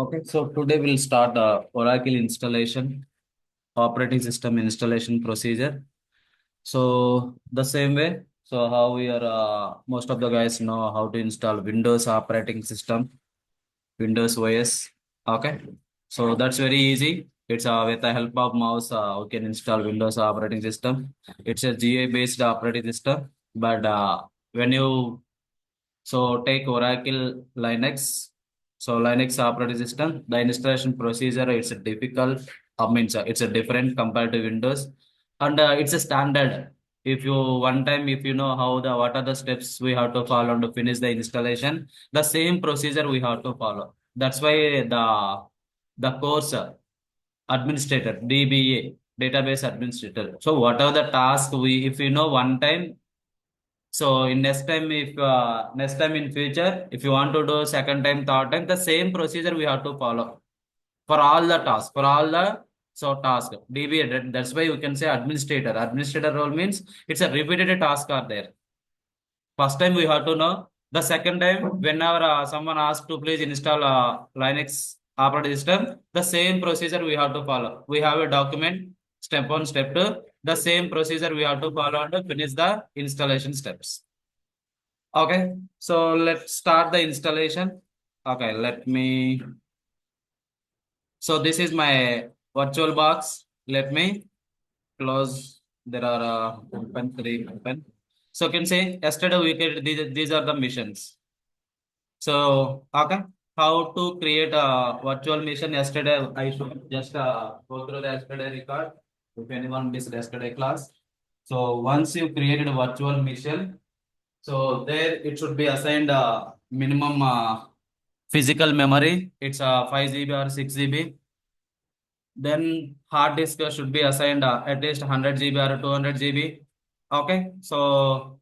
Okay, so today we'll start Oracle installation, operating system installation procedure. So the same way, so how we are, most of the guys know how to install Windows operating system, Windows OS. Okay, so that's very easy. It's with the help of mouse, we can install Windows operating system. It's a GA based operating system, but when you take Oracle Linux. So Linux operating system, the installation procedure it's a difficult. I mean, it's a different compared to Windows, and it's a standard. If you one time, if you know how the what are the steps we have to follow to finish the installation, the same procedure we have to follow. That's why the course administrator DBA database administrator. So whatever the task we if you know one time so in next time, if next time in future, if you want to do second time, third time, the same procedure we have to follow for all the tasks, for all the task. DBA, that's why you can say administrator. Administrator role means it's a repeated task are there. First time we have to know. The second time, whenever someone asks to please install Linux operating system, the same procedure we have to follow. We have a document, step one, step two. The same procedure we have to follow to finish the installation steps. Okay, so let's start the installation. Okay, let me. So this is my virtual box. Let me close. There are open three open. So you can say yesterday we created these are the missions. So okay, how to create a virtual mission? Yesterday I should just go through the yesterday record. If anyone missed yesterday class. So once you created a virtual mission. So there it should be assigned minimum physical memory. It's 5 GB or 6 GB. Then hard disk should be assigned at least 100 GB or 200 GB. Okay, so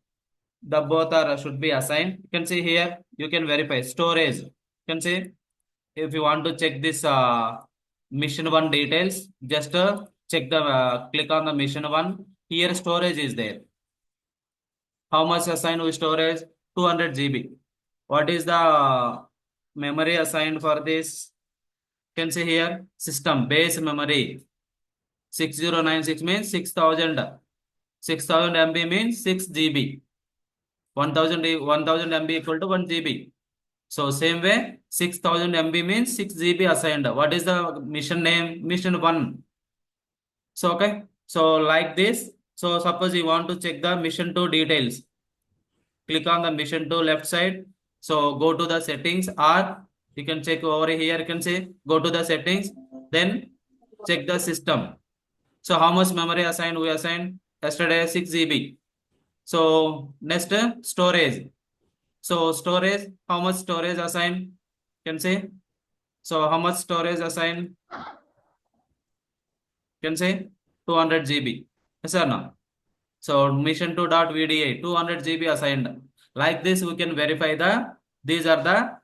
the both are should be assigned. You can see here. You can verify storage. You can see if you want to check this mission one details, just check the click on the mission one. Here storage is there. How much assigned with storage? 200 GB. What is the memory assigned for this? You can see here system base memory 6096 means 6000. 6000 MB means 6 GB. 1000 MB equal to 1 GB. So same way 6000 MB means 6 GB assigned. What is the mission name? Mission 1. So okay. So like this. So suppose you want to check the mission 2 details. Click on the mission 2 left side. So go to the settings or you can check over here. You can say go to the settings. Then check the system. So how much memory assigned? We assigned yesterday 6 GB. So next storage. So storage, how much storage assigned? Can say. So how much storage assigned? Can say 200 GB. Yes or no? So mission 2.vda 200 GB assigned. Like this, we can verify these are the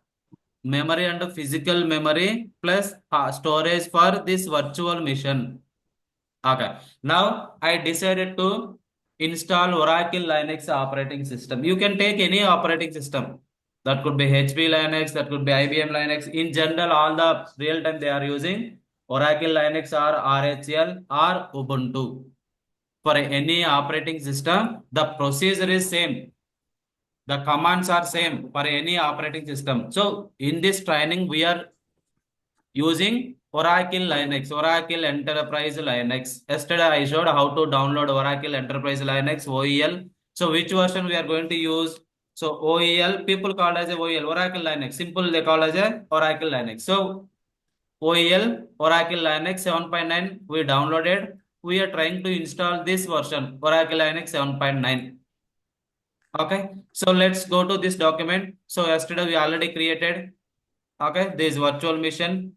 memory and physical memory plus storage for this virtual mission. Okay. Now I decided to install Oracle Linux operating system. You can take any operating system. That could be HP Linux, that could be IBM Linux. In general, all the real time they are using Oracle Linux or RHL or Ubuntu. For any operating system, the procedure is same. The commands are same for any operating system. So in this training, we are using Oracle Linux, Oracle Enterprise Linux. Yesterday I showed how to download Oracle Enterprise Linux OEL. So which version we are going to use? So OEL, people call as a OEL, Oracle Linux. Simple they call as a Oracle Linux. So OEL, Oracle Linux 7.9 we downloaded. We are trying to install this version, Oracle Linux 7.9. Okay, so let's go to this document. So yesterday we already created, okay, this virtual machine.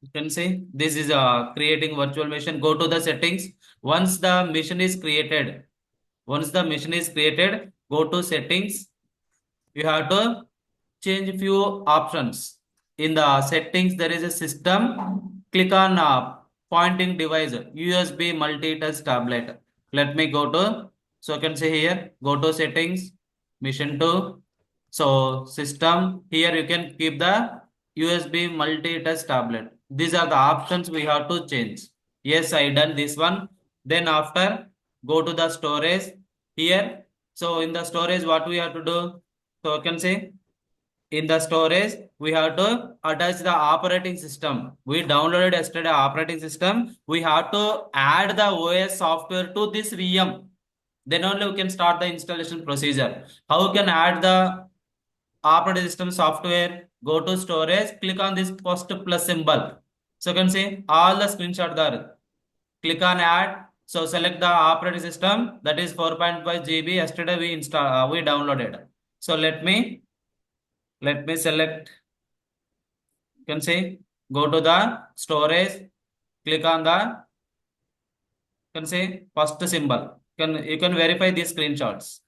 You can see this is creating virtual machine. Go to the settings. Once the machine is created, go to settings. You have to change few options. In the settings, there is a system. Click on pointing device, USB multi-touch tablet. Let me go to, so you can see here, go to settings, mission 2. So system, here you can keep the USB multi-touch tablet. These are the options we have to change. Yes, I done this one. Then after, go to the storage here. So in the storage, what we have to do? So I can say in the storage, we have to attach the operating system. We downloaded yesterday operating system. We have to add the OS software to this VM. Then only we can start the installation procedure. How we can add the operating system software? Go to storage, click on this first plus symbol. So you can see all the screenshot there. Click on add. So select the operating system, that is 4.5 GB. Yesterday we downloaded. So let me select. You can see, go to the storage, click on the, you can see first symbol. You can verify these screenshots.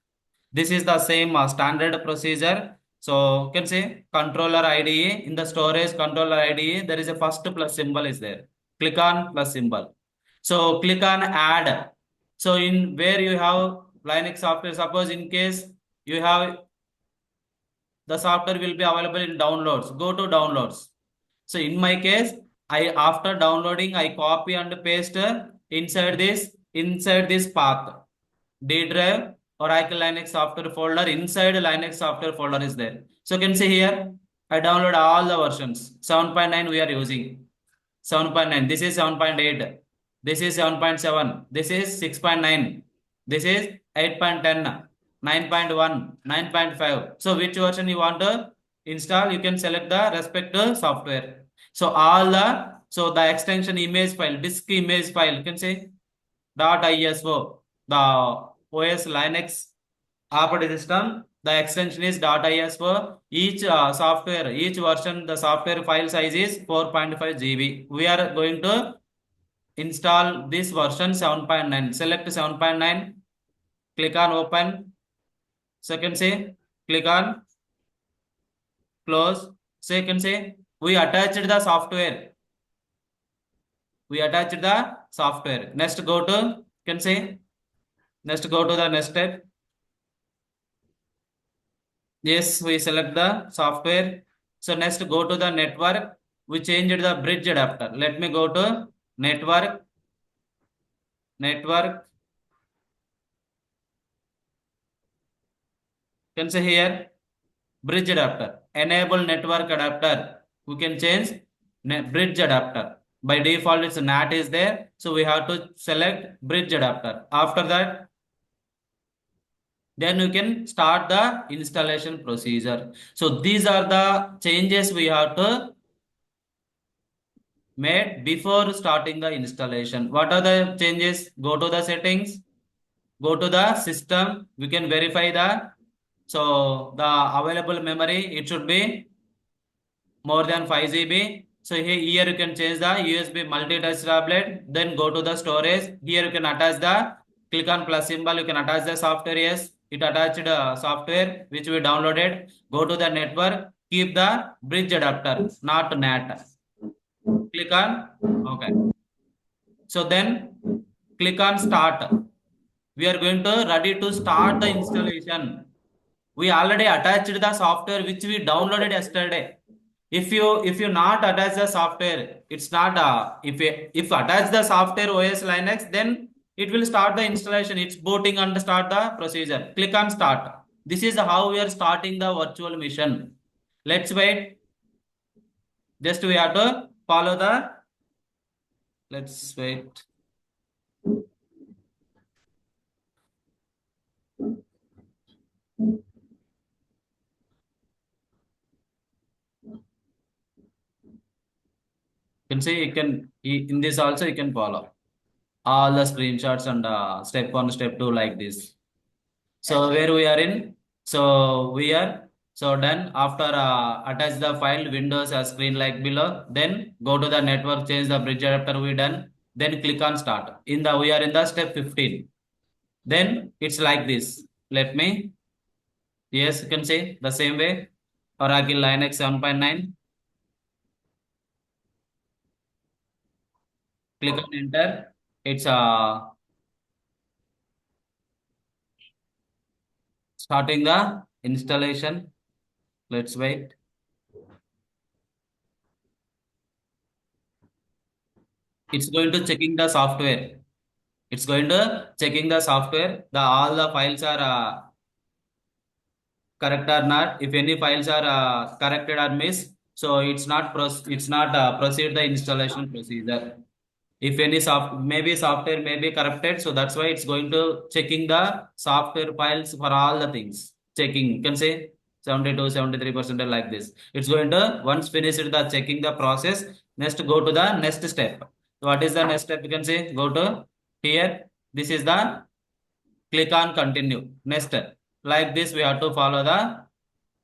This is the same standard procedure. So you can say controller IDE, in the storage controller IDE, there is a first plus symbol is there. Click on plus symbol. So click on add. So in where you have Linux software, suppose in case you have the software will be available in downloads. Go to downloads. So in my case, I after downloading, I copy and paste inside this path. D drive Oracle Linux software folder, inside Linux software folder is there. So you can see here, I download all the versions. 7.9 we are using. 7.9. This is 7.8. This is 7.7. This is 6.9. This is 8.10, 9.1, 9.5. So which version you want to install, you can select the respective software. So the extension image file, disk image file, you can say .iso, the OS Linux operating system, the extension is .iso. Each software, each version, the software file size is 4.5 GB. We are going to install this version 7.9. Select 7.9, click on open. Second say, click on close. Second say, we attached the software. We attached the software. Next go to, can say, next go to the next step. Yes, we select the software. So next go to the network. We changed the bridge adapter. Let me go to network, network. Can say here bridge adapter. Enable network adapter. We can change bridge adapter. By default, it's NAT is there. So we have to select bridge adapter. After that, then you can start the installation procedure. So these are the changes we have to made before starting the installation. What are the changes? Go to the settings, go to the system. We can verify the available memory. It should be more than 5 GB. So here you can change the USB multi-touch tablet. Then go to the storage. Here you can attach click on plus symbol. You can attach the software. Yes, it attached software which we downloaded. Go to the network. Keep the bridge adapter, not NAT. Click on OK. So then click on start. We are going to ready to start the installation. We already attached the software which we downloaded yesterday. If you not attach the software, it's not if attach the software OS Linux, then it will start the installation. It's booting and start the procedure. Click on start. This is how we are starting the virtual mission. Let's wait. Just we have to follow the. Let's wait. You can see you can in this also you can follow all the screenshots and step one, step two like this. So where we are in, so we are so done. After attach the file, Windows screen like below. Then go to the network, change the bridge adapter. We done. Then click on start. We are in the step 15. Then it's like this. Let me, yes, you can say the same way. Oracle Linux 7.9. Click on enter. It's starting the installation. Let's wait. It's going to checking the software. It's going to checking the software. The all the files are correct or not. If any files are corrected or missed, so it's not proceed the installation procedure. If any software may be corrupted, so that's why it's going to checking the software files for all the things. Checking, you can say 72, 73% like this. It's going to once finished the checking the process, next go to the next step. What is the next step? You can say go to here. This is the click on continue. Next step. Like this, we have to follow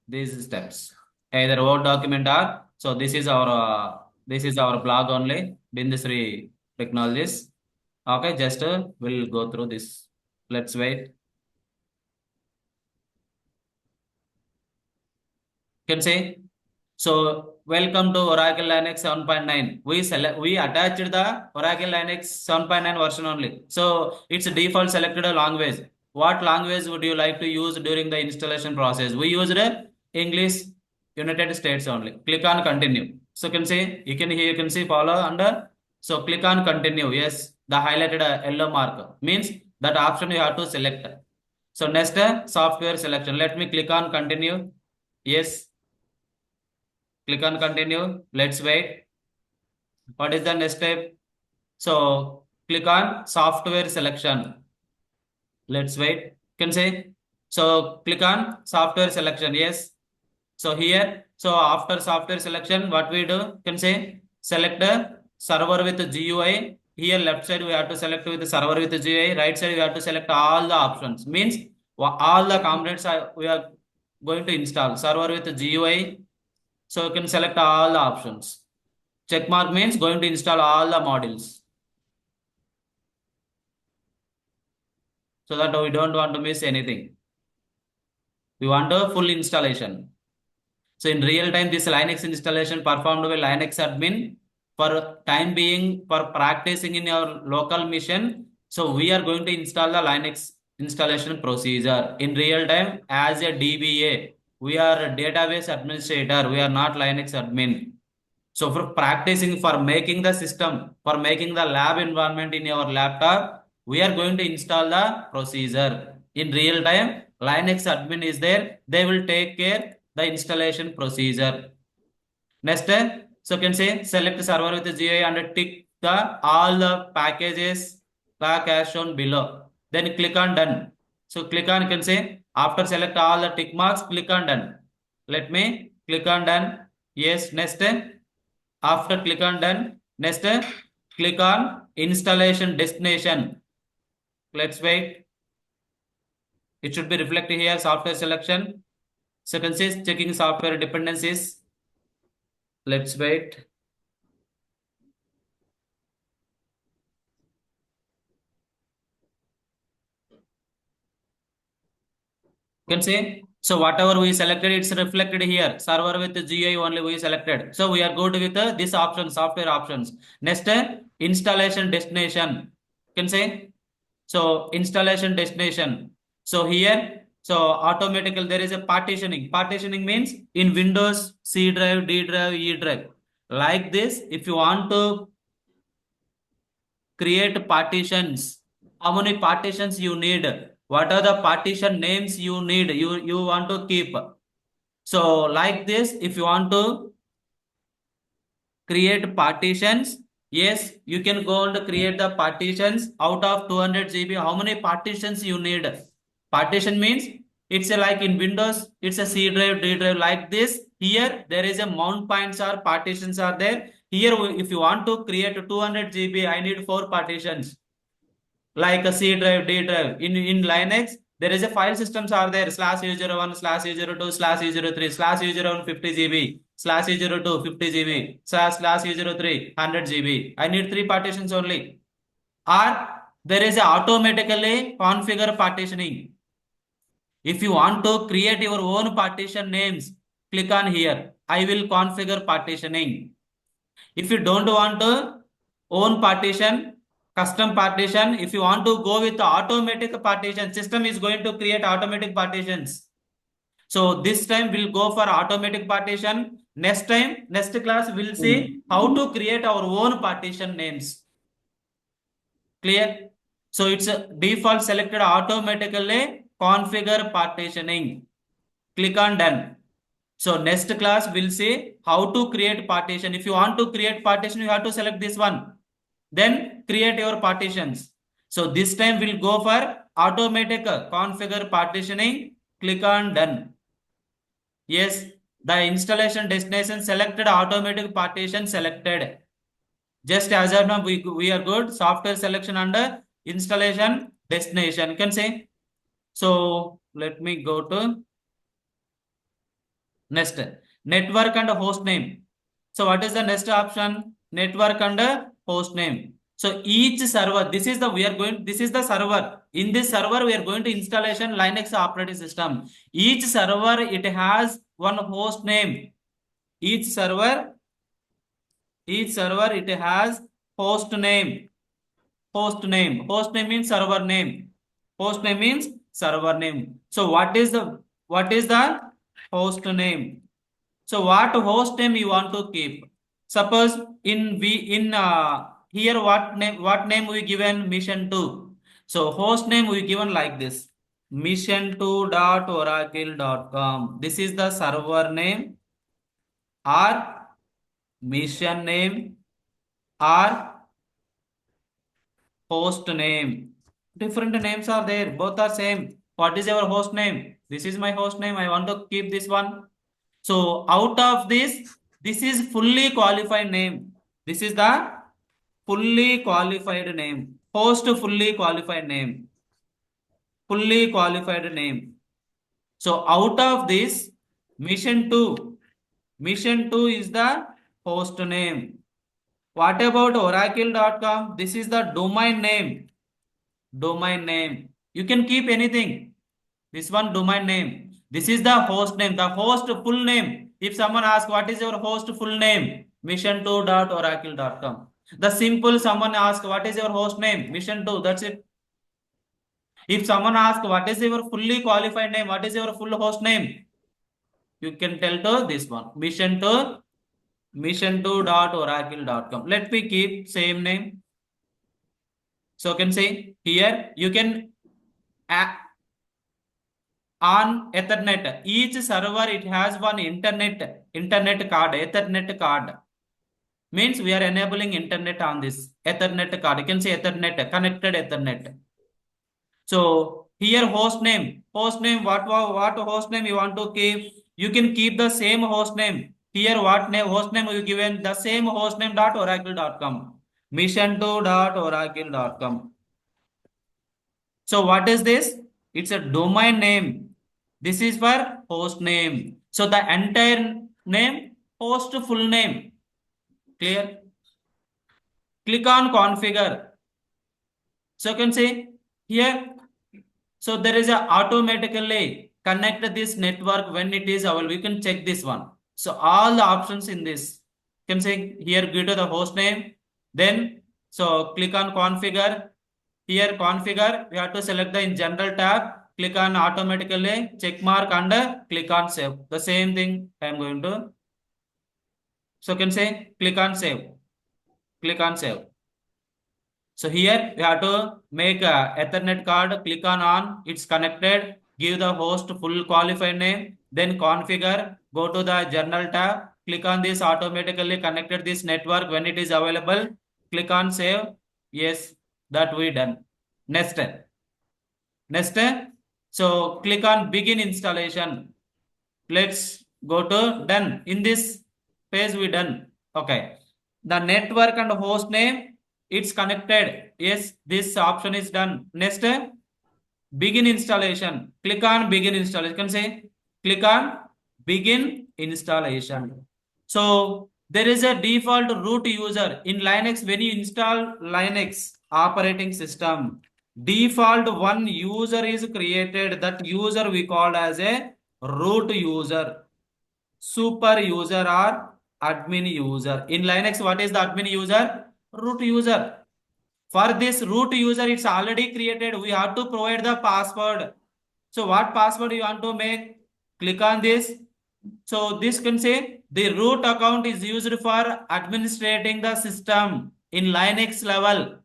these steps. Either Word document or so this is our blog only. Bindusri Technologies. Okay, just we'll go through this. Let's wait. Can say so. Welcome to Oracle Linux 7.9. We attached the Oracle Linux 7.9 version only. So it's a default selected a language. What language would you like to use during the installation process? We used English United States only. Click on continue. So can say you can here you can see follow under. So click on continue. Yes, the highlighted yellow mark means that option you have to select. So next software selection. Let me click on continue. Yes, click on continue. Let's wait. What is the next step? So click on software selection. Let's wait. Can say. So click on software selection. Yes. So here, so after software selection, what we do? Can say select a server with GUI. Here left side we have to select with the server with GUI. Right side we have to select all the options. Means all the components we are going to install. Server with GUI. So you can select all the options. Check mark means going to install all the modules. So that we don't want to miss anything. We want a full installation. So in real time, this Linux installation performed by Linux admin for time being for practicing in your local mission. So we are going to install the Linux installation procedure in real time as a DBA. We are a database administrator. We are not Linux admin. So for practicing, for making the system, for making the lab environment in your laptop, we are going to install the procedure. In real time, Linux admin is there. They will take care the installation procedure. Next, so you can say select server with the GUI and tick the all the packages pack as shown below. Then click on done. So click on, you can say after select all the tick marks, click on done. Let me click on done. Yes, next. After click on done, next click on installation destination. Let's wait. It should be reflected here software selection. Second is checking software dependencies. Let's wait. You can say so whatever we selected, it's reflected here. Server with the GUI only we selected. So we are good with this option, software options. Next, installation destination. You can say so installation destination. So here, so automatically there is a partitioning. Partitioning means in Windows C drive, D drive, E drive. Like this, if you want to create partitions, how many partitions you need? What are the partition names you need? You want to keep. So like this, if you want to create partitions, yes, you can go and create the partitions out of 200 GB. How many partitions you need? Partition means it's a like in Windows, it's a C drive, D drive like this. Here there is a mount points or partitions are there. Here if you want to create 200 GB, I need 4 partitions like a C drive, D drive. In Linux, there is a file systems are there slash user 1, slash user 2, slash user 3, slash user 1 50 GB, slash user 2 50 GB, slash user 3 100 GB. I need 3 partitions only. Or there is a automatically configure partitioning. If you want to create your own partition names, click on here. I will configure partitioning. If you don't want to own partition, custom partition, if you want to go with the automatic partition, system is going to create automatic partitions. So this time we'll go for automatic partition. Next time, next class, we'll see how to create our own partition names. Clear? So it's a default selected automatically configure partitioning. Click on done. So next class we'll see how to create partition. If you want to create partition, you have to select this one. Then create your partitions. So this time we'll go for automatic configure partitioning. Click on done. Yes, the installation destination selected, automatic partition selected. Just as of now, we are good. Software selection under installation destination. You can say. So let me go to next network and host name. So what is the next option? Network and host name. So each server, this is the we are going. This is the server. In this server, we are going to installation Linux operating system. Each server it has one host name. Each server it has host name. Host name means server name. Host name means server name. So what is the host name? So what host name you want to keep? Suppose in here what name we given mission 2. So host name we given like this, mission2.oracle.com. This is the server name or mission name or host name. Different names are there, both are same. What is your host name? This is my host name. I want to keep this one. So out of this is fully qualified name. This is the fully qualified name. Host fully qualified name. Fully qualified name. So out of this, mission 2 is the host name. What about oracle.com? This is the domain name. Domain name. You can keep anything. This one domain name. This is the host name. The host full name. If someone asks what is your host full name, mission2.oracle.com. The simple someone asks what is your host name, mission2. That's it. If someone asks what is your fully qualified name, what is your full host name, you can tell to this one, mission2.oracle.com. Let me keep same name. So you can say here you can on Ethernet. Each server it has one internet card. Ethernet card means we are enabling internet on this Ethernet card. You can say Ethernet, connected Ethernet. So here host name. What host name you want to keep? You can keep the same host name. Here what name host name you given the same host name dot oracle.com, mission2.oracle.com. So what is this? It's a domain name. This is for host name. So the entire name, host full name. Clear? Click on configure. So you can say here. So there is a automatically connect this network when it is available. You can check this one. So all the options in this. You can say here go to the host name. Then so click on configure. Here configure, we have to select the in general tab, click on automatically, check mark and click on save. The same thing I am going to. So you can say click on save. Click on save. So here we have to make a Ethernet card, click on, it's connected, give the host full qualified name, then configure, go to the general tab, click on this automatically connected this network when it is available, click on save. Yes, that we done. Next step. Next step. So click on begin installation. Let's go to done. In this page we done. Okay. The network and host name, it's connected. Yes, this option is done. Next step. Begin installation. Click on begin installation. You can say click on begin installation. So there is a default root user in Linux. When you install Linux operating system, default one user is created. That user we call as a root user, super user or admin user. In Linux, what is the admin user? Root user. For this root user, it's already created. We have to provide the password. So what password you want to make? Click on this. So this can say the root account is used for administrating the system in Linux level.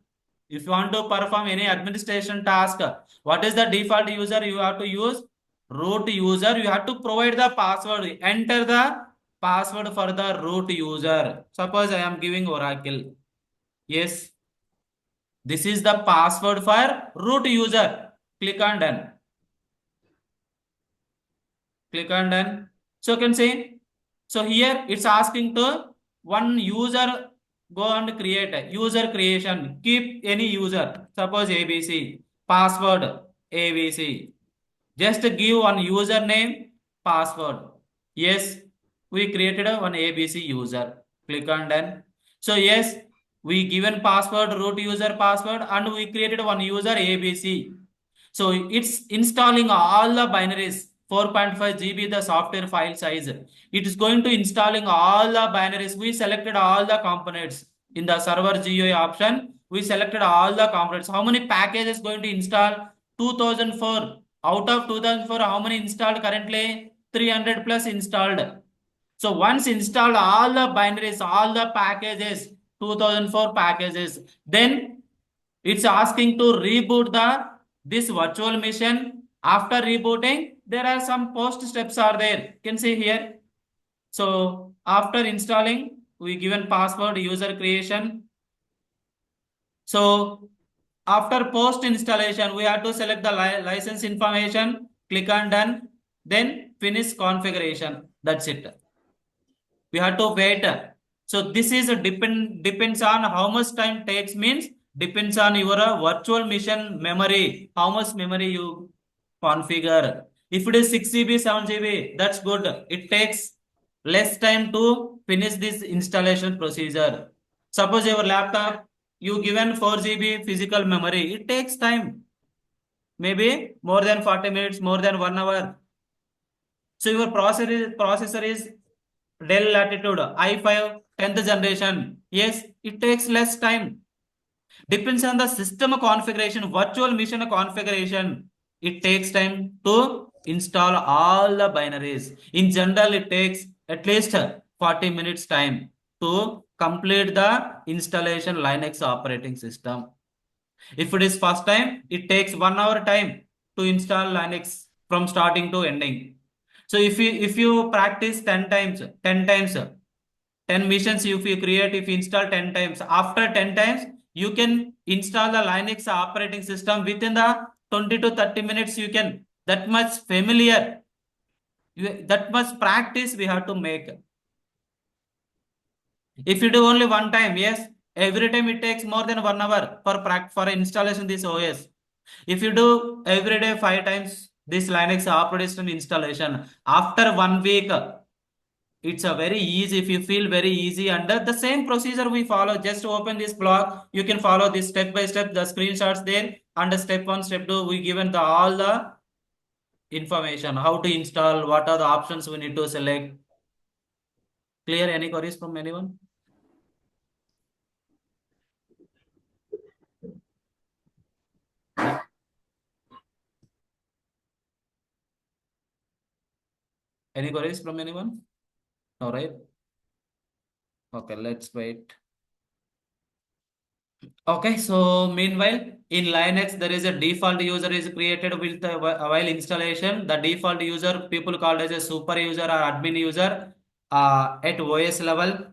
If you want to perform any administration task, what is the default user? You have to use root user. You have to provide the password. Enter the password for the root user. Suppose I am giving Oracle. Yes, this is the password for root user. Click on done. Click on done. So you can see, so here it's asking to one user go and create a user creation. Keep any user, suppose ABC, password ABC. Just give one username, password. Yes, we created a one ABC user. Click on done. So yes, we given password, root user password, and we created one user ABC. So it's installing all the binaries, 4.5 GB the software file size. It is going to installing all the binaries. We selected all the components in the server GUI option. We selected all the components. How many packages going to install? 2004. Out of 2004, how many installed currently? 300 plus installed. So once installed all the binaries, all the packages, 2004 packages, then it's asking to reboot the this virtual machine. After rebooting, there are some post steps are there. You can see here. So after installing, we given password, user creation. So after post installation, we have to select the license information, click on done, then finish configuration. That's it. We have to wait. So this is a depends on how much time takes, means depends on your virtual machine memory, how much memory you configure. If it is 6 GB, 7 GB, that's good. It takes less time to finish this installation procedure. Suppose your laptop, you given 4 GB physical memory, it takes time, maybe more than 40 minutes, more than 1 hour. So your processor is Dell Latitude i5 10th generation. Yes, it takes less time. Depends on the system configuration, virtual machine configuration. It takes time to install all the binaries. In general, it takes at least 40 minutes time to complete the installation Linux operating system. If it is first time, it takes 1 hour time to install Linux from starting to ending. So if you practice 10 times, 10 times, 10 missions if you create, if you install 10 times, after 10 times, you can install the Linux operating system within the 20 to 30 minutes. You can, that much familiar, that much practice we have to make. If you do only one time, yes, every time it takes more than 1 hour for installation this OS. If you do every day 5 times this Linux operating system installation, after 1 week, it's a very easy. If you feel very easy under the same procedure we follow, just open this blog. You can follow this step by step. The screenshots there under step 1, step 2. We given the all the information how to install. What are the options we need to select? Clear? Any queries from anyone? Any queries from anyone? All right. Okay, let's wait. Okay, so meanwhile, in Linux, there is a default user is created with the while installation. The default user, people called as a super user or admin user at OS level.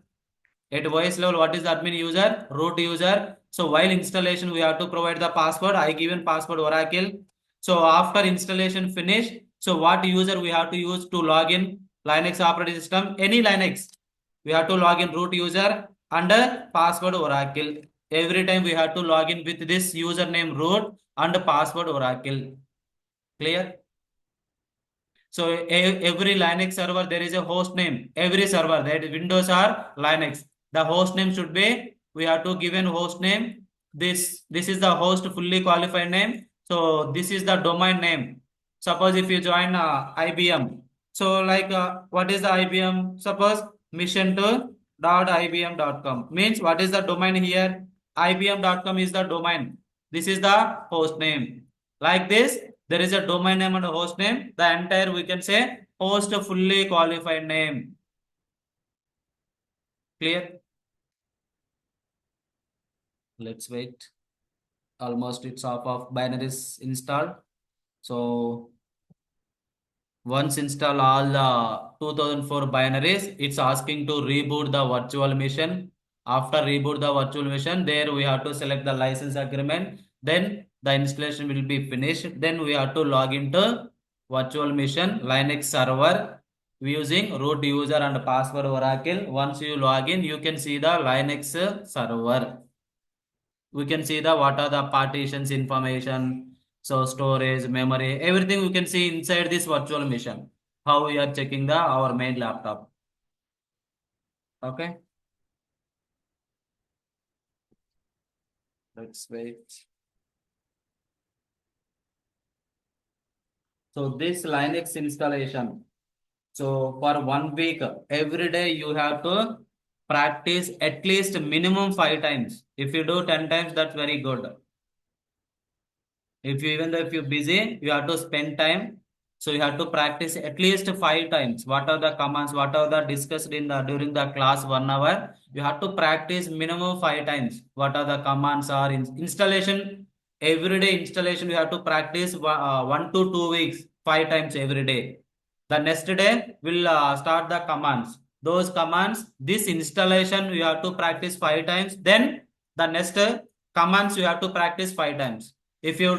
At OS level, what is the admin user? Root user. So while installation, we have to provide the password. I given password Oracle. So after installation finish, so what user we have to use to log in Linux operating system? Any Linux, we have to log in root user under password Oracle. Every time we have to log in with this username root and password Oracle. Clear? So every Linux server, there is a host name. Every server, that Windows or Linux, the host name should be, we have to give an host name. This is the host fully qualified name. So this is the domain name. Suppose if you join IBM. So like what is the IBM? Suppose mission2.ibm.com means what is the domain here? IBM.com is the domain. This is the host name. Like this, there is a domain name and a host name. The entire we can say Post a fully qualified name. Clear? Let's wait. Almost it's half of binaries installed. So once install all the 2004 binaries, it's asking to reboot the virtual machine. After reboot the virtual machine, there we have to select the license agreement. Then the installation will be finished. Then we have to log into virtual machine Linux server using root user and password Oracle. Once you log in, you can see the Linux server. We can see the what are the partitions information, so storage, memory, everything we can see inside this virtual machine, how we are checking the our main laptop. Okay, let's wait. So this Linux installation, so for 1 week every day you have to practice at least minimum 5 times. If you do 10 times, that's very good. If you, even though if you're busy, you have to spend time. So you have to practice at least 5 times. What are the commands? What are the discussed in the during the class 1 hour? You have to practice minimum 5 times. What are the commands are in installation? Everyday installation you have to practice 1 to 2 weeks, 5 times every day. The next day will start the commands. Those commands, this installation you have to practice 5 times. Then the next commands you have to practice 5 times. If you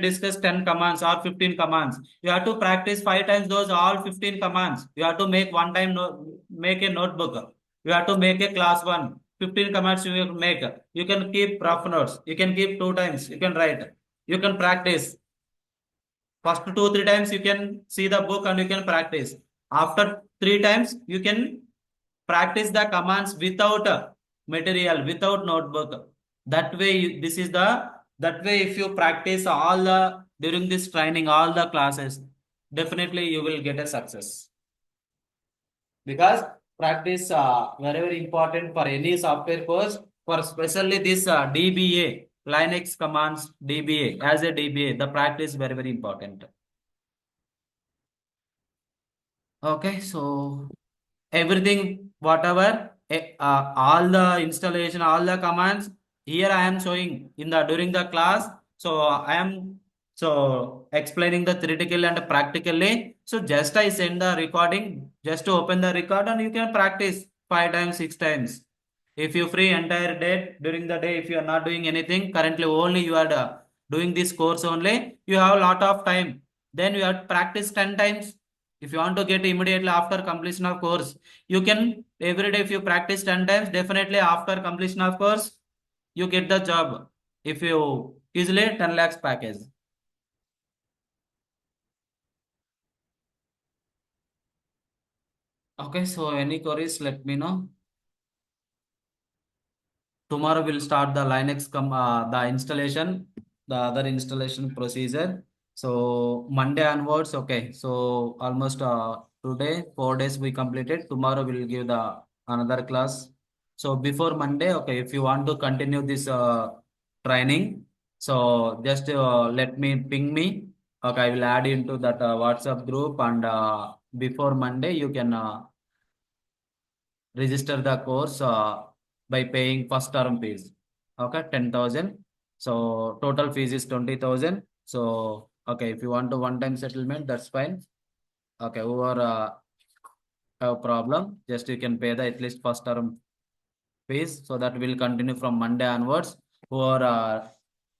discuss 10 commands or 15 commands, you have to practice 5 times those all 15 commands. You have to make one time make a notebook. You have to make a class one. 15 commands you will make. You can keep rough notes. You can keep 2 times. You can write. You can practice. First 2 3 times you can see the book and you can practice. After 3 times you can practice the commands without material, without notebook. That way, this is the that way if you practice all the during this training, all the classes, definitely you will get a success. Because practice very very important for any software course. For especially this DBA Linux commands DBA as a DBA, the practice very very important. Okay, so everything whatever all the installation, all the commands here I am showing in the during the class. So I am so explaining the theoretical and practically. So just I send the recording, just to open the record and you can practice 5 times, 6 times. If you free entire day during the day, if you are not doing anything currently, only you are doing this course only, you have a lot of time. Then you have to practice 10 times. If you want to get immediately after completion of course, you can every day if you practice 10 times, definitely after completion of course, you get the job. If you easily 10 lakhs package. Okay, so any queries, let me know. Tomorrow we'll start the Linux the installation, the other installation procedure. So Monday onwards, okay. So almost today 4 days we completed. Tomorrow we'll give the another class. So before Monday, okay, if you want to continue this training, so just let me ping me. Okay, I will add into that WhatsApp group, and before Monday you can register the course by paying first term fees. Okay, 10,000. So total fees is 20,000. So okay, if you want to one time settlement, that's fine. Okay, whoever have problem, just you can pay the at least first term fees. So that will continue from Monday onwards. Whoever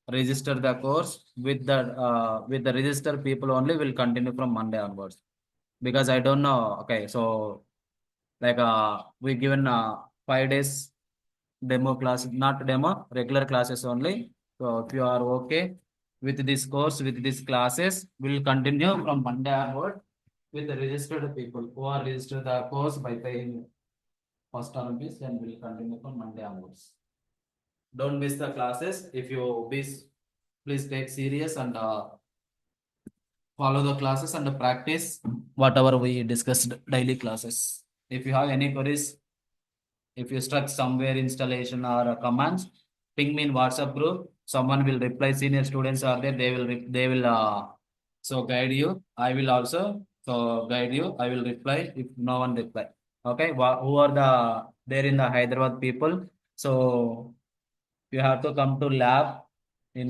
register the course with the register people only will continue from Monday onwards. Because I don't know. Okay, so like we given 5 days demo class, not demo, regular classes only. So if you are okay with this course, with these classes, we'll continue from Monday onward with the registered people who are registered the course by paying first term fees, then we'll continue from Monday onwards. Don't miss the classes. If you miss, please take serious and follow the classes and practice whatever we discussed daily classes. If you have any queries, if you stuck somewhere installation or commands, ping me in WhatsApp group. Someone will reply. Senior students are there. They will so guide you. I will also So guide you. I will reply if no one reply. Okay. Who are there in the Hyderabad people? So you have to come to lab. In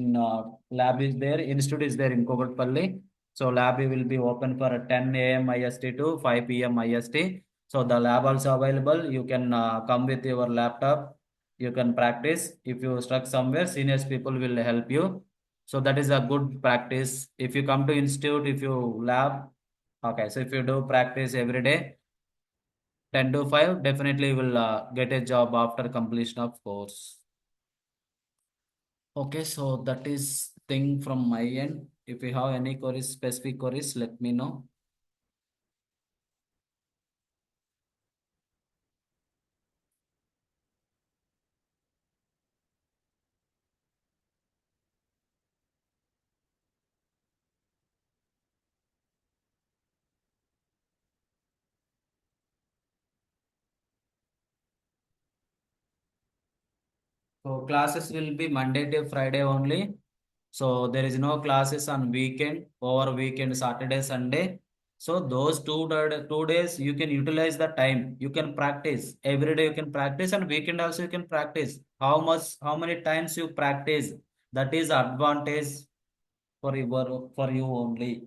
lab is there. Institute is there in Kokatpalli. So lab will be open for 10 a.m. IST to 5 p.m. IST. So the lab also available. You can come with your laptop. You can practice. If you stuck somewhere, seniors people will help you. So that is a good practice. If you come to institute, if you lab, okay. So if you do practice every day, 10 to 5, definitely you will get a job after completion of course. Okay, so that is thing from my end. If you have any queries, specific queries, let me know. So classes will be Monday to Friday only. So there is no classes on weekend over weekend, Saturday, Sunday. So those 2 days you can utilize the time. You can practice every day. You can practice and weekend also you can practice. How many times you practice? That is advantage for you only.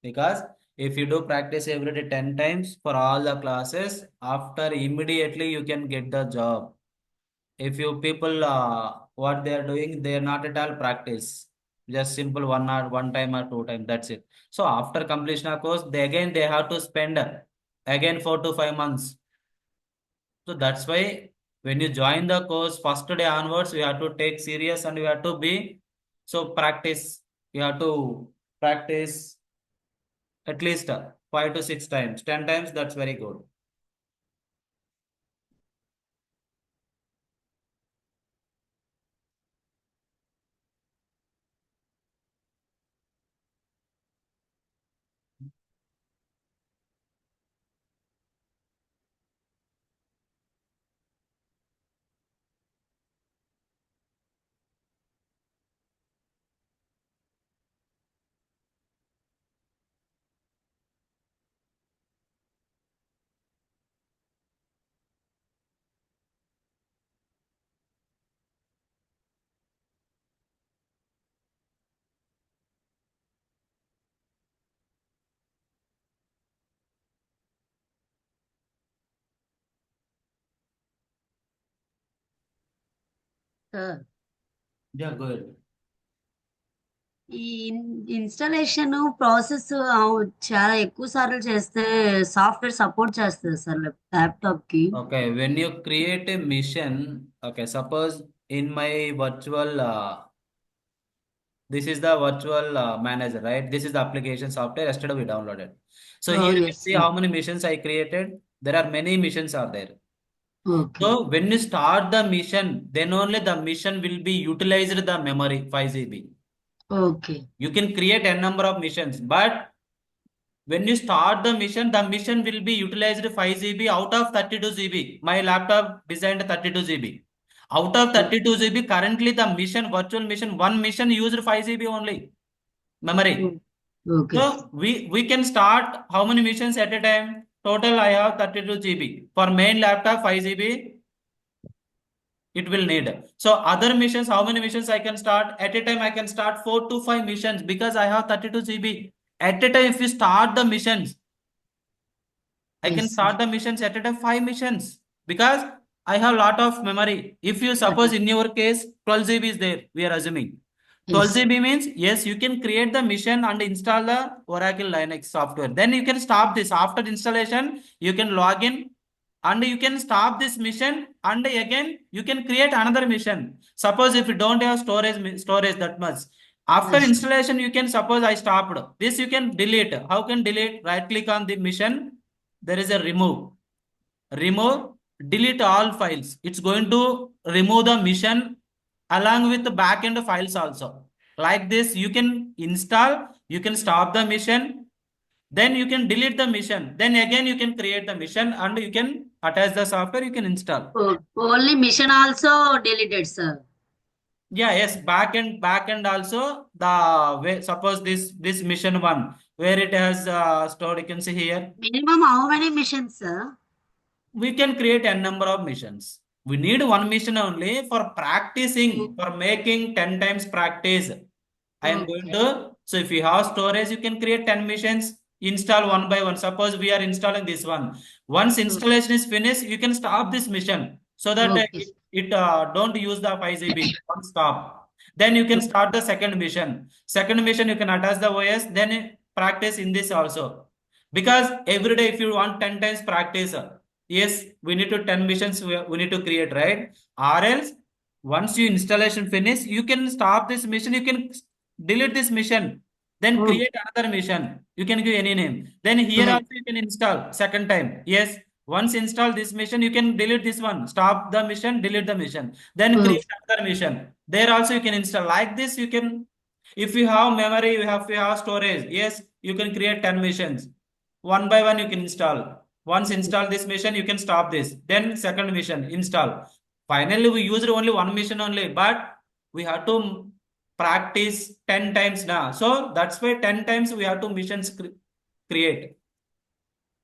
Because if you do practice every day 10 times for all the classes, after immediately you can get the job. If you people what they are doing, they are not at all practice. Just simple one time or two time. That's it. So after completion of course, they have to spend again 4 to 5 months. So that's why when you join the course first day onwards, you have to take serious and you have to be so practice. You have to practice at least 5 to 6 times, 10 times. That's very good. Sir Yeah, good. ఈ installation process చాలా ఎక్కువ సార్లు చేస్తే software support చేస్తుంది sir laptop కి. Okay, when you create a mission, okay, suppose in my virtual, this is the virtual manager, right? This is the application software. Yesterday we downloaded. So here you can yes see sir. how many missions I created. There are many missions are there. Okay. So when you start the mission, then only the mission will be utilized the memory 5 GB. Okay. You can create a number of missions, but when you start the mission will be utilized 5 GB out of 32 GB. My laptop designed 32 GB. Out of 32 GB, currently the mission, virtual mission, one mission used 5 GB only memory. Okay. So we can start how many missions at a time? Total I have 32 GB. For main laptop 5 GB it will need. So other missions, how many missions I can start? At a time I can start 4 to 5 missions because I have 32 GB. At a time if you start the missions, I can yes sir. start the missions at a time, 5 missions because I have lot of memory. If you suppose in your case 12 GB is there, we are assuming. Yes. 12 GB means yes, you can create the mission and install the Oracle Linux software. Then you can stop this. After installation, you can log in and you can stop this mission and again you can create another mission. Suppose if you don't have storage that much. After yes. installation, you can suppose I stopped. This you can delete. How can delete? Right click on the mission, there is a remove, delete all files. It's going to remove the mission along with the backend files also. Like this you can install, you can stop the mission, then you can delete the mission, then again you can create the mission and you can attach the software, you can install. Only mission also deleted sir. Yeah, yes, backend also the way, suppose this mission one, where it has stored, you can see here. Minimum how many missions, sir? We can create n number of missions. We need one mission only for practicing, O- for making 10 times practice. I am going Okay. to, so if you have storage, you can create 10 missions, install one by one. Suppose we are installing this one. Once O- installation is finished, you can stop this mission so that Okay. it don't use the 5 GB. One stop. Then you can start the second mission. Second mission, you can attach the OS, then practice in this also. Because every day, if you want 10 times practice, yes, we need to 10 missions we need to create, right? Or else, once you installation finish, you can stop this mission, you can delete this mission, then O- create another mission. You can give any name. Then here o- also you can install second time. Yes, once install this mission, you can delete this one. Stop the mission, delete the mission. Then o- create another mission. There also you can install. Like this, you can, if you have memory, you have storage. Yes, you can create 10 missions. One by one you can install. Once install this mission, you can stop this. Then second mission, install. Finally, we used only one mission only, but we have to practice 10 times now. So that's why 10 times we have to missions create.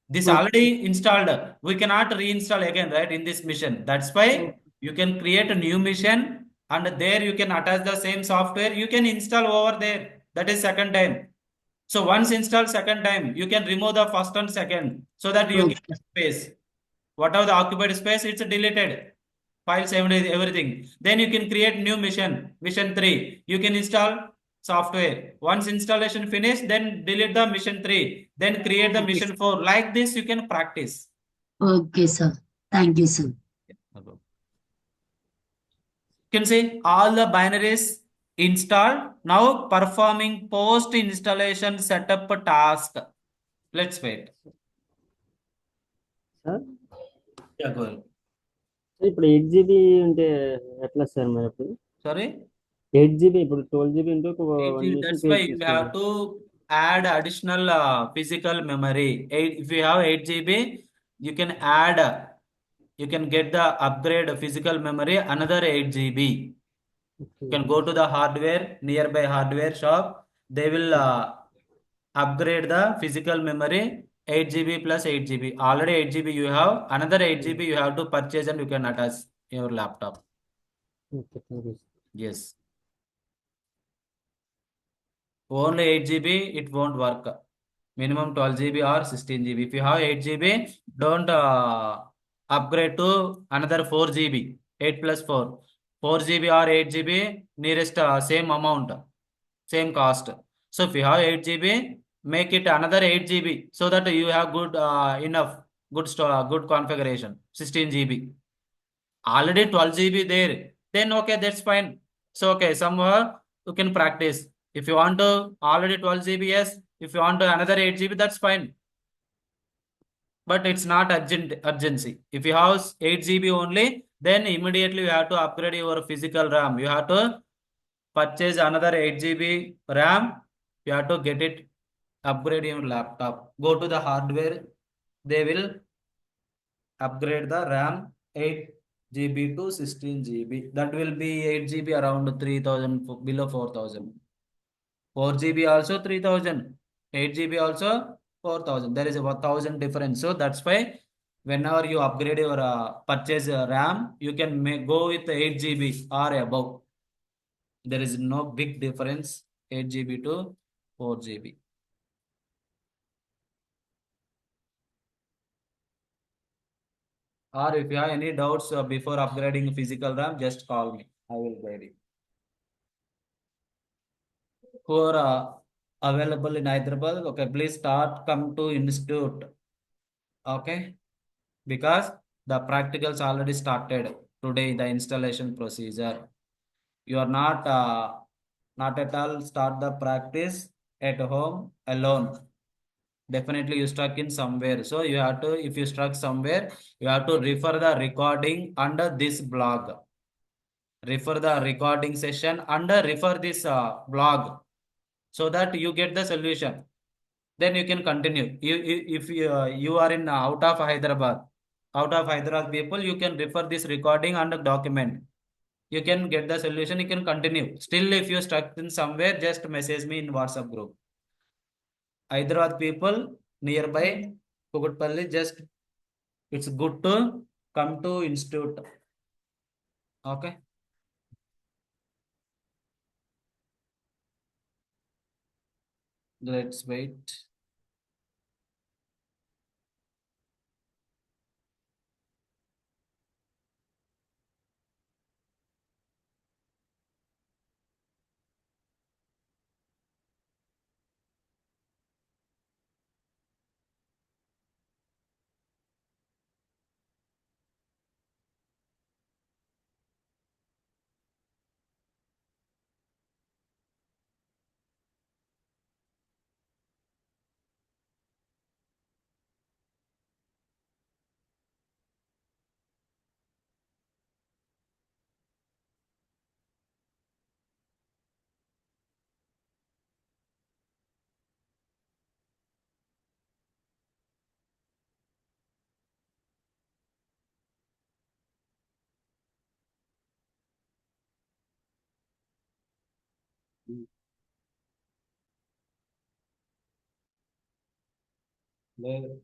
This o- already installed. We cannot reinstall again, right, in this mission. That's why you can create a new mission and there you can attach the same software. You can install over there. That is second time. So once install second time, you can remove the first and second so that you get Okay. space. Whatever the occupied space, it's deleted. Files, everything. Then you can create new mission. Mission 3. You can install software. Once installation finished, then delete the mission 3. Then create the Okay, mission 4. Like this, you can practice. okay, sir. Thank you, sir. You can see all the binaries installed. Now performing post installation setup task. Let's wait. Sir Yeah, go ahead. ఇప్పుడు 8 GB ఉంటే ఎట్లా sir మరి ఇప్పుడు Sorry. 8 GB ఇప్పుడు 12 GB ఉంటే ఒక 1 8 GB. Mission That's why create you చేసుకోవాలి. have to add additional physical memory. If you have 8 GB, you can add, you can get the upgrade physical memory another 8 GB. You can go to the hardware, nearby hardware shop. They will upgrade the physical memory 8 GB plus 8 GB. Already 8 GB you have, another 8 GB you have to purchase and you can attach your laptop. Okay thank you. Yes. Only 8 GB, it won't work. Minimum 12 GB or 16 GB. If you have 8 GB, don't upgrade to another 4 GB. 8 plus 4. 4 GB or 8 GB, nearest same amount, same cost. So if you have 8 GB, make it another 8 GB so that you have good enough, good configuration. 16 GB. Already 12 GB there. Then okay, that's fine. So okay, somewhere you can practice. If you want to already 12 GB, yes. If you want to another 8 GB, that's fine. But it's not urgency. If you have 8 GB only, then immediately you have to upgrade your physical RAM. You have to purchase another 8 GB RAM. You have to get it, upgrade your laptop. Go to the hardware. They will upgrade the RAM 8 GB to 16 GB. That will be 8 GB around 3000, below 4000. 4 GB also 3000. 8 GB also 4000. There is a 1000 difference. So that's why whenever you upgrade your purchase RAM, you can go with 8 GB or above. There is no big difference 8 GB to 4 GB. Or if you have any doubts before upgrading physical RAM, just call me. I will guide you. Who are available in Hyderabad, okay, please start, come to institute. Okay, because the practicals already started today, the installation procedure. You are not at all start the practice at home alone. Definitely you stuck in somewhere. So you have to, if you stuck somewhere, you have to refer the recording under this blog. Refer the recording session and refer this blog so that you get the solution. Then you can continue. If you are in out of Hyderabad people, you can refer this recording and document. You can get the solution. You can continue. Still, if you're stuck in somewhere, just message me in WhatsApp group. Hyderabad people nearby Kukutpalli, just it's good to come to institute. Okay. Let's wait. Le-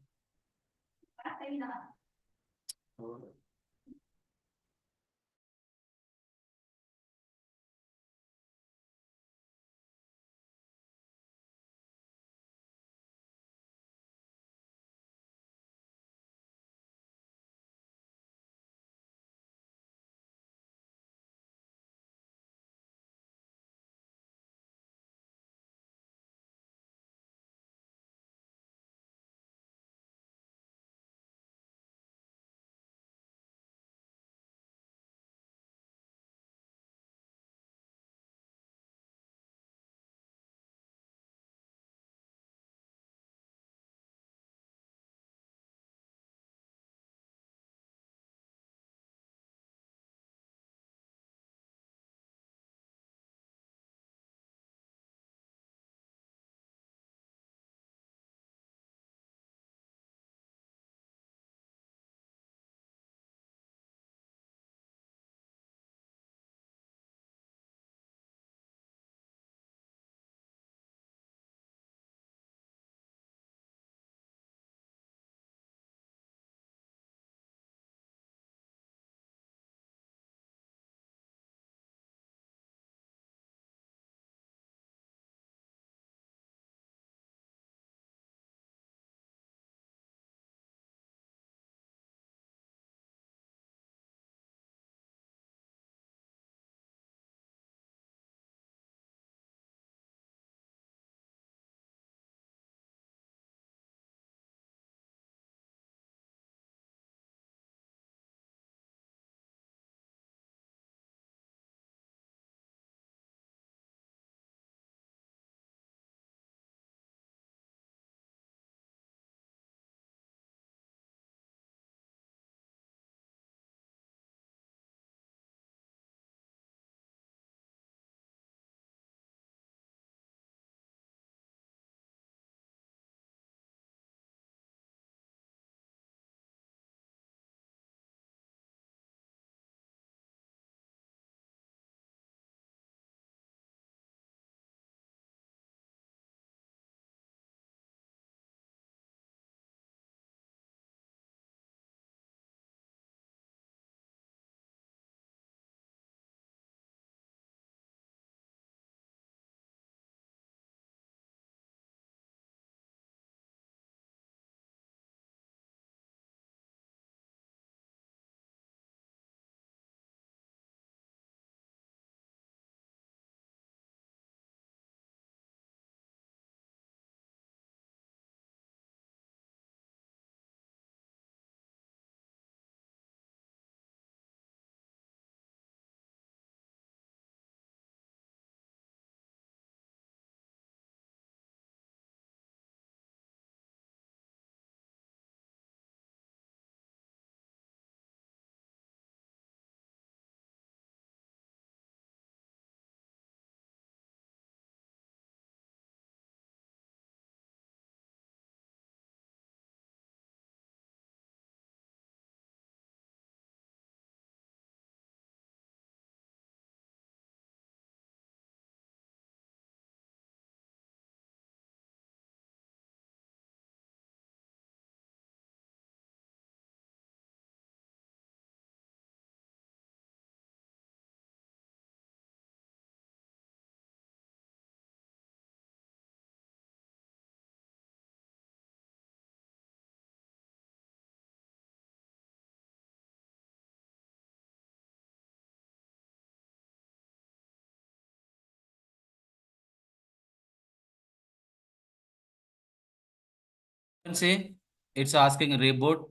can see it's asking reboot.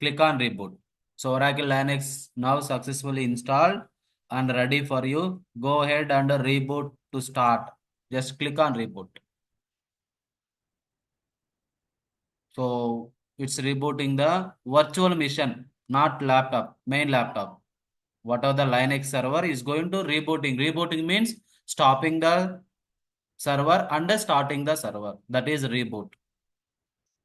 Click on reboot. So Oracle Linux now successfully installed and ready for you. Go ahead and reboot to start. Just click on reboot. So it's rebooting the virtual machine, not laptop, main laptop. Whatever the Linux server is going to rebooting. Rebooting means stopping the server and starting the server. That is reboot.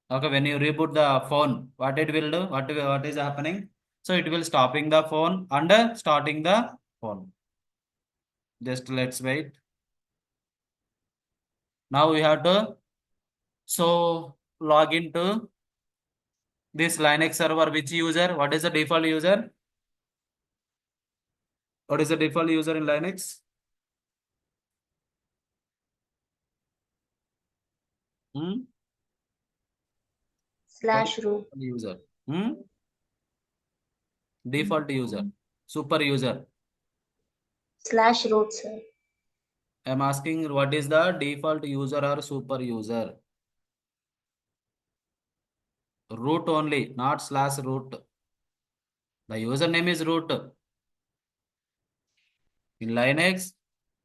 Okay, when you reboot the phone, what it will do? What is happening? So it will stopping the phone and starting the phone. Just let's wait. Now we have to log into this Linux server. Which user? What is the default user? What is the default user in Linux? Hmm? What is Slash root. the user? Hmm? Default user. Super user. Slash root, sir. I'm asking what is the default user or super user? Root only, not slash root. The username is root in Linux.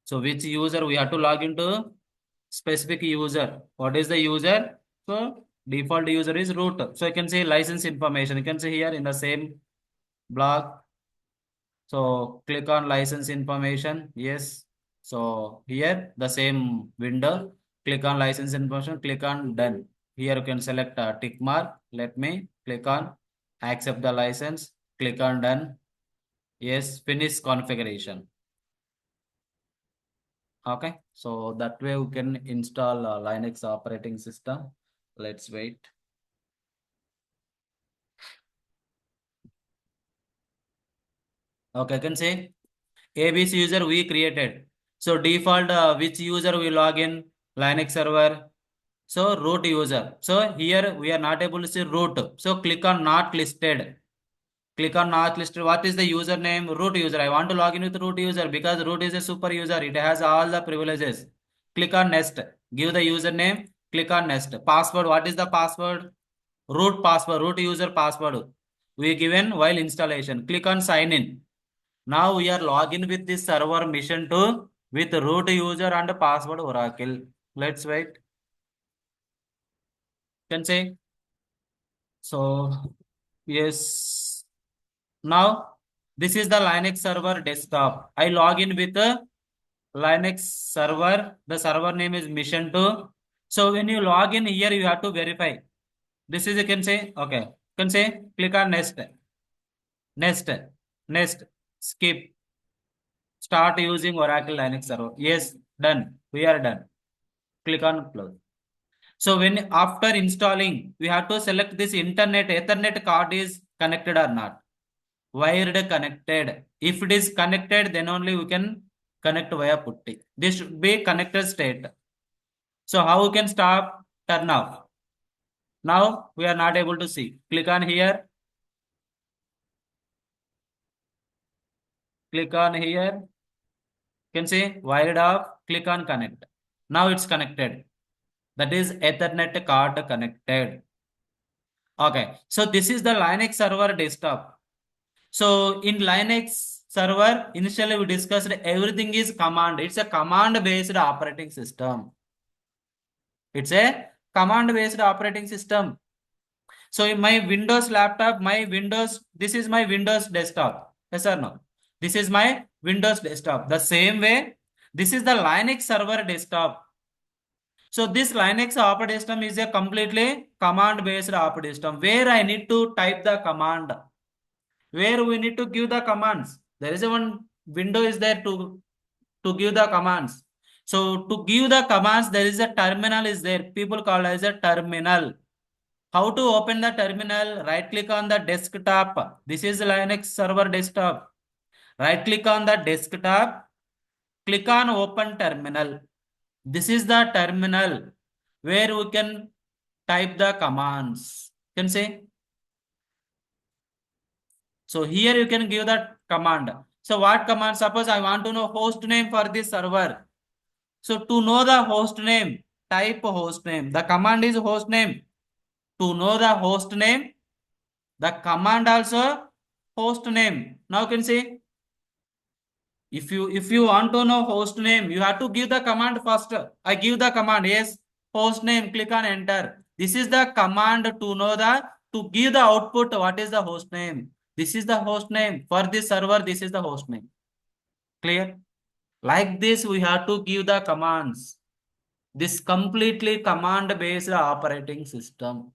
So which user we have to log into? Specific user. What is the user? So default user is root. So you can see license information. You can see here in the same block. So click on license information. Yes. So here the same window. Click on license information. Click on done. Here you can select a tick mark. Let me click on accept the license. Click on done. Yes. Finish configuration. Okay. So that way we can install a Linux operating system. Let's wait. Okay. I can say ABC user we created. So default which user we log in Linux server. So root user. So here we are not able to see root. So click on not listed. Click on not listed. What is the username? Root user. I want to log in with root user because root is a super user. It has all the privileges. Click on next. Give the username. Click on next. Password. What is the password? Root password. Root user password. We given while installation. Click on sign in. Now we are login with this server mission 2 with root user and password Oracle. Let's wait. Can say so. Yes. Now this is the Linux server desktop. I log in with the Linux server. The server name is mission 2. So when you log in here, you have to verify. This is you can say okay. Can say click on next, next, next, skip. Start using Oracle Linux server. Yes, done. We are done. Click on close. So when after installing, we have to select this internet Ethernet card is connected or not. Wired connected. If it is connected, then only we can connect via putty. This should be connected state. So how we can stop? Turn off. Now we are not able to see. Click on here. Click on here. You can see wired off. Click on connect. Now it's connected. That is Ethernet card connected. Okay. So this is the Linux server desktop. So in Linux server, initially we discussed everything is command. It's a command based operating system. It's a command based operating system. So in my Windows laptop, this is my Windows desktop. Yes or no? This is my Windows desktop. The same way, this is the Linux server desktop. So this Linux operating system is a completely command based operating system where I need to type the command, where we need to give the commands. There is a one window is there to give the commands. So to give the commands, there is a terminal is there. People call as a terminal. How to open the terminal? Right click on the desktop. This is Linux server desktop. Right click on the desktop. Click on open terminal. This is the terminal where we can type the commands. You can say. So here you can give the command. So what command? Suppose I want to know host name for this server. So to know the host name, type host name. The command is host name. To know the host name, the command also host name. Now you can see, if you want to know host name, you have to give the command first. I give the command, yes, host name, click on enter. This is the command to know the, to give the output, what is the host name. This is the host name for this server. This is the host name. Clear? Like this, we have to give the commands. This completely command based operating system.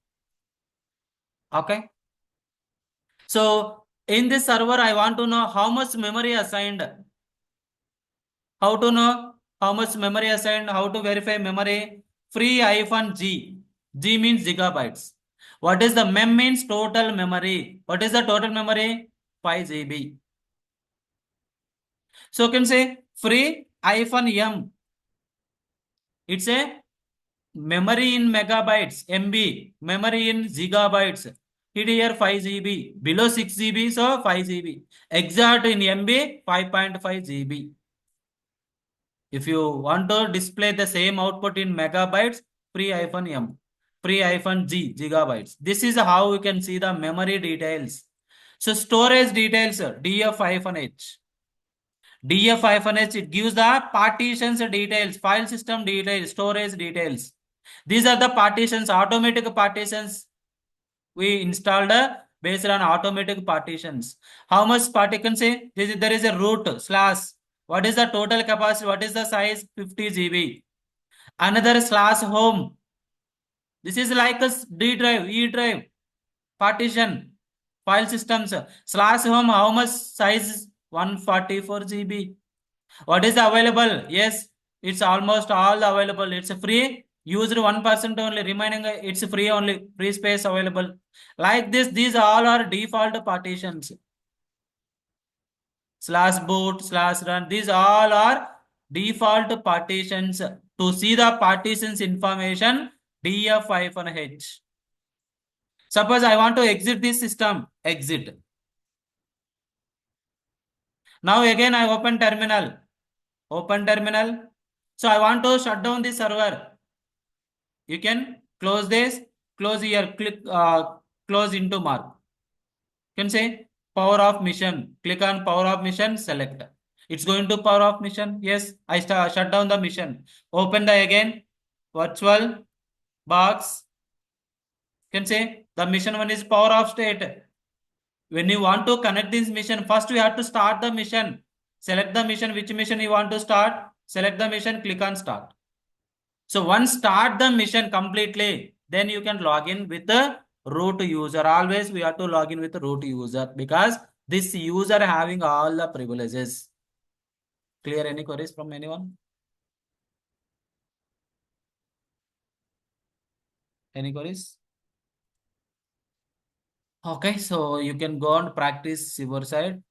Okay. So in this server, I want to know how much memory assigned. How to know how much memory assigned? How to verify memory? Free -g. G means gigabytes. What is the mem means total memory? What is the total memory? 5 GB. So you can say free -m. It's a memory in megabytes, MB, memory in gigabytes. Here 5 GB, below 6 GB, so 5 GB. Exact in MB, 5.5 GB. If you want to display the same output in megabytes, free-m, free-g, gigabytes. This is how you can see the memory details. So storage details, df-h. df-h, it gives the partitions details, file system details, storage details. These are the partitions, automatic partitions we installed based on automatic partitions. How much partition say? There is a root slash. What is the total capacity? What is the size? 50 GB. Another slash home. This is like a D drive, E drive, partition, file systems. Slash home, how much size? 144 GB. What is available? Yes, it's almost all available. It's free. Used 1% only. Remaining, it's free only. Free space available. Like this, these all are default partitions. Slash boot, slash run. These all are default partitions. To see the partitions information, df-h. Suppose I want to exit this system. Exit. Now again I open terminal. Open terminal. So I want to shut down the server. You can close this, close here, click close into mark. You can say power off mission. Click on power off mission, select. It's going to power off mission. Yes, I shut down the mission. Open the again virtual box. You can say the mission one is power off state. When you want to connect this mission, first we have to start the mission. Select the mission, which mission you want to start. Select the mission, click on start. So once start the mission completely, then you can log in with the root user. Always we have to log in with the root user because this user having all the privileges. Clear? Any queries from anyone? Any queries? Okay, so you can go and practice your side.